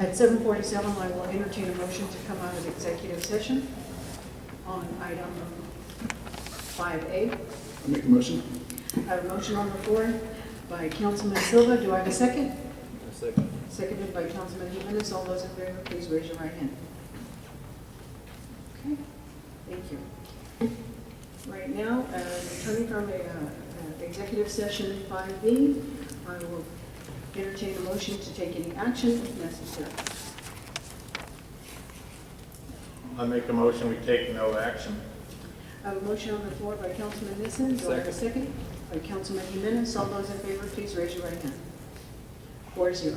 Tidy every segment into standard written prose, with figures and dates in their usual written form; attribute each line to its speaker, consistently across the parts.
Speaker 1: At 7:47, I will entertain a motion to come out of executive session on item 5A.
Speaker 2: I'll make a motion.
Speaker 1: I have a motion on the floor by Councilman Silva. Do I have a second?
Speaker 3: A second.
Speaker 1: Seconded by Councilman Jimenez. All those in favor, please raise your right hand. Okay, thank you. Right now, returning from executive session 5B, I will entertain a motion to take any action if necessary.
Speaker 3: I make a motion, we take no action.
Speaker 1: I have a motion on the floor by Councilman Nissen. Do I have a second? By Councilman Jimenez. All those in favor, please raise your right hand. 4-0.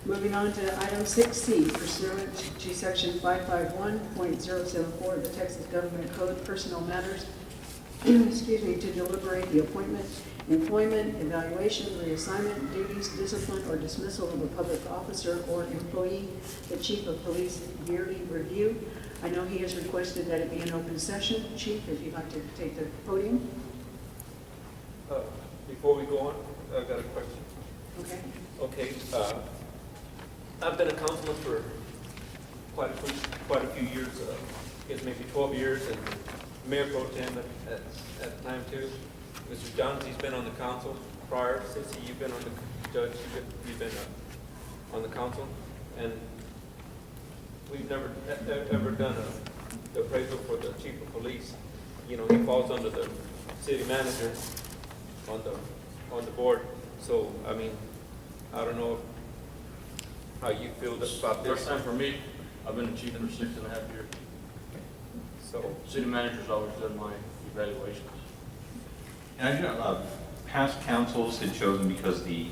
Speaker 1: Moving on to item 6C, pursuant to section 551.074 of the Texas Government Code, personnel matters, excuse me, to deliberate the appointment, employment, evaluation, reassignment, duties, discipline, or dismissal of a public officer or employee, the chief of police yearly review. I know he has requested that it be an open session. Chief, if you'd like to take the podium.
Speaker 4: Before we go on, I've got a question.
Speaker 1: Okay.
Speaker 4: Okay, I've been a councilman for quite a few years, I guess maybe 12 years, and Mayor Pro Tem at the time too. Mr. Johns, he's been on the council prior. Since you've been on the judge, you've been on the council, and we've never ever done the appraisal for the chief of police. You know, he falls under the city manager on the board. So I mean, I don't know how you feel about this.
Speaker 5: First time for me. I've been the chief for 6.5 years.
Speaker 4: So
Speaker 5: City manager's always done my evaluations.
Speaker 6: And I know past councils had chosen, because the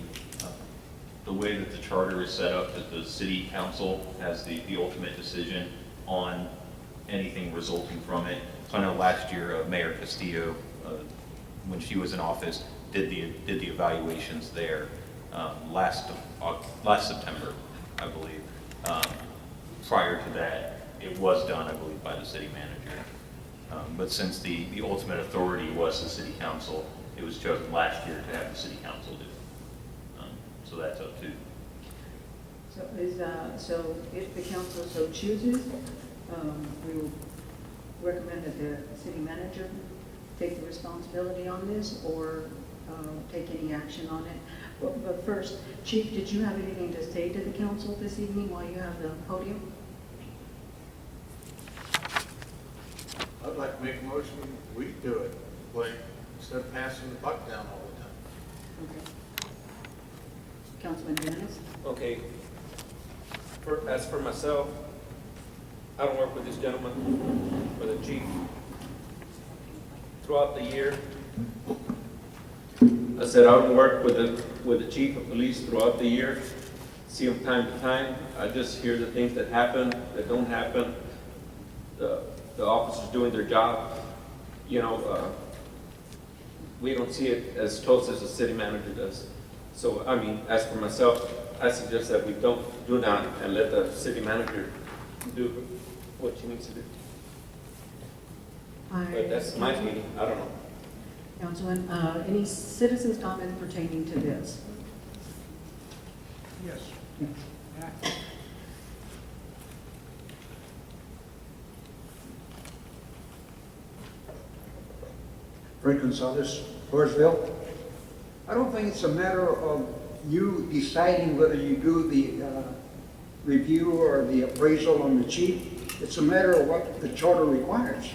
Speaker 6: way that the charter is set up, that the city council has the ultimate decision on anything resulting from it. So I know last year Mayor Castillo, when she was in office, did the evaluations there last September, I believe. Prior to that, it was done, I believe, by the city manager. But since the ultimate authority was the city council, it was chosen last year to have the city council do it. So that's up to.
Speaker 1: So if the council so chooses, we will recommend that the city manager take the responsibility on this, or take any action on it. But first, Chief, did you have anything to say to the council this evening while you have the podium?
Speaker 3: I'd like to make a motion, we do it, like, instead of passing the buck down all the time.
Speaker 1: Okay. Councilman Jimenez?
Speaker 4: okay, as for myself, I don't work with this gentleman, or the chief. Throughout the year, I said I would work with the chief of police throughout the year, see him time to time. I just hear the things that happen, that don't happen. The officers doing their job, you know, we don't see it as close as the city manager does. So, I mean, as for myself, I suggest that we don't do that and let the city manager do what she needs to do. But that's my opinion, I don't know.
Speaker 1: Councilman, any citizens' comments pertaining to this?
Speaker 2: Yes.
Speaker 1: Yes.
Speaker 2: Frank Gonzalez, Floresville. I don't think it's a matter of you deciding whether you do the review or the appraisal on the chief. It's a matter of what the charter requires.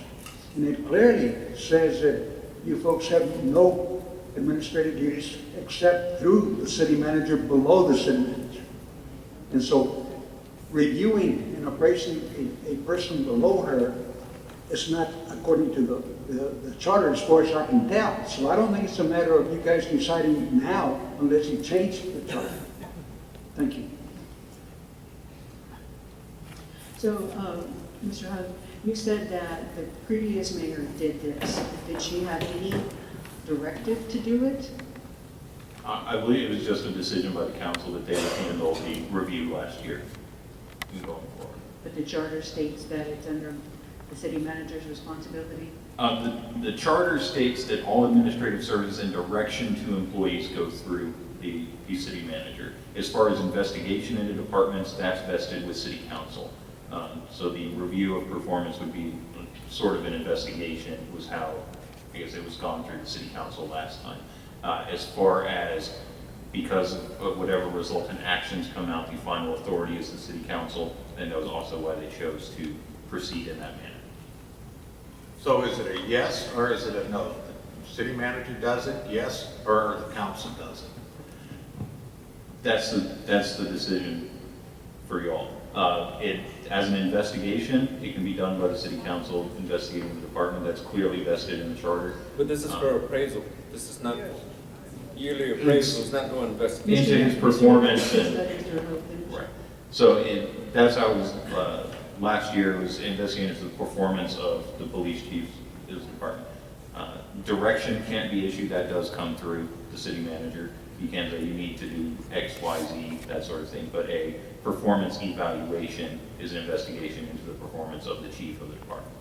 Speaker 2: And it clearly says that you folks have no administrative duties except through the city manager, below the city manager. And so reviewing and appraising a person below her is not according to the charter, as far as I can tell. So I don't think it's a matter of you guys deciding now unless you change the charter. Thank you.
Speaker 1: So, Mr. Hunt, you said that the previous mayor did this. Did she have any directive to do it?
Speaker 6: I believe it was just a decision by the council that they would handle the review last year and going forward.
Speaker 1: But the charter states that it's under the city manager's responsibility?
Speaker 6: The charter states that all administrative services and direction to employees go through the city manager. As far as investigation into departments, that's vested with city council. So the review of performance would be sort of an investigation, was how, I guess it was gone through the city council last time. As far as, because of whatever resultant actions come out, the final authority is the city council, and that was also why they chose to proceed in that manner.
Speaker 3: So is it a yes or is it a no? The city manager does it, yes, or the council does it?
Speaker 6: That's the decision for y'all. As an investigation, it can be done by the city council investigating the department. That's clearly vested in the charter.
Speaker 4: But this is for appraisal. This is not yearly appraisal. It's not no investigation.
Speaker 6: Into his performance and,
Speaker 1: Let him do it.
Speaker 6: right. So that's how it was, last year, was investigating into the performance of the police chief's department. Direction can't be issued, that does come through the city manager. You can't say you need to do X, Y, Z, that sort of thing, but a performance evaluation is an investigation into the performance of the chief of the department.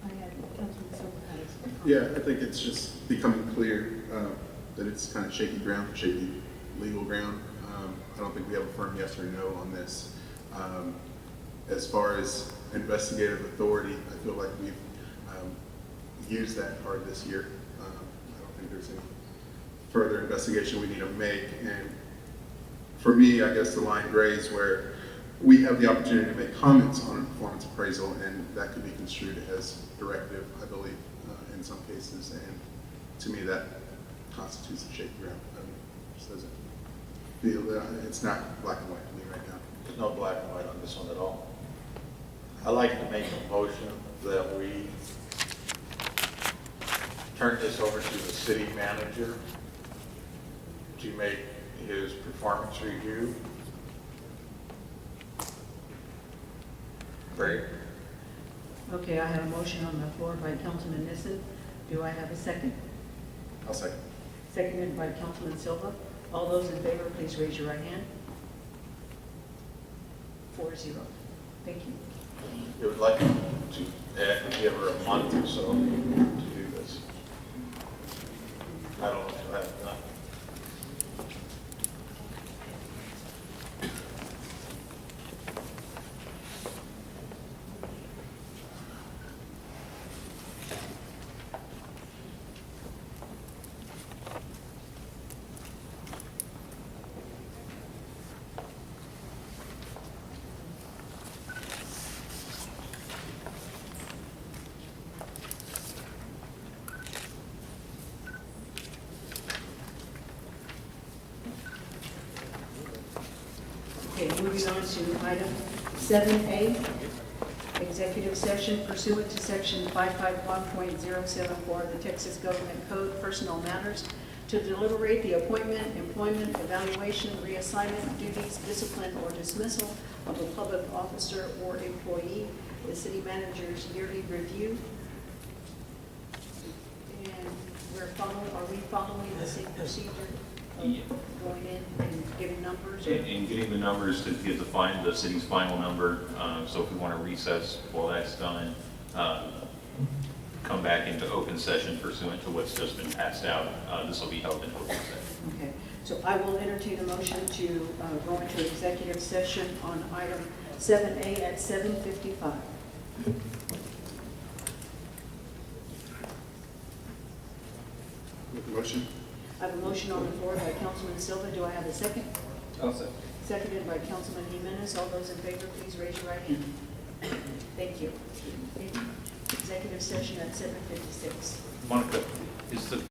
Speaker 1: I had Councilman Silver had his comment.
Speaker 7: Yeah, I think it's just becoming clear that it's kind of shaky ground, shaky legal ground. I don't think we have a firm yes or no on this. As far as investigative authority, I feel like we've used that card this year. I don't think there's any further investigation we need to make. And for me, I guess the line grays where we have the opportunity to make comments on a performance appraisal, and that could be construed as directive, I believe, in some cases. And to me, that constitutes a shaky ground. I mean, it just doesn't feel that it's not black and white to me right now.
Speaker 3: There's no black and white on this one at all. I'd like to make a motion that we turn this over to the city manager to make his performance review. Great.
Speaker 1: Okay, I have a motion on the floor by Councilman Nissen. Do I have a second?
Speaker 7: I'll second.
Speaker 1: Seconded by Councilman Silva. All those in favor, please raise your right hand. 4-0. Thank you.
Speaker 3: We would like to give her a month or so to do this. I don't know if I have enough.
Speaker 1: Okay, moving on to item 7A, executive session pursuant to section 551.074 of the Texas Government Code, personnel matters, to deliberate the appointment, employment, evaluation, reassignment, duties, discipline, or dismissal of a public officer or employee, the city manager's yearly review. And are we following the same procedure of
Speaker 6: Yeah.
Speaker 1: going in and giving numbers? or-
Speaker 6: And getting the numbers to get the city's final number, so if we want to recess while that's done, come back into open session pursuant to what's just been passed out. This will be held in open session.
Speaker 1: Okay, so I will entertain a motion to go into executive session on item 7A at 7:55.
Speaker 7: Make a motion?
Speaker 1: I have a motion on the floor by Councilman Silva. Do I have a second?
Speaker 4: I'll say.
Speaker 1: Seconded by Councilman Jimenez. All those in favor, please raise your right hand. Thank you. Executive session at 7:56.
Speaker 6: Monica, is the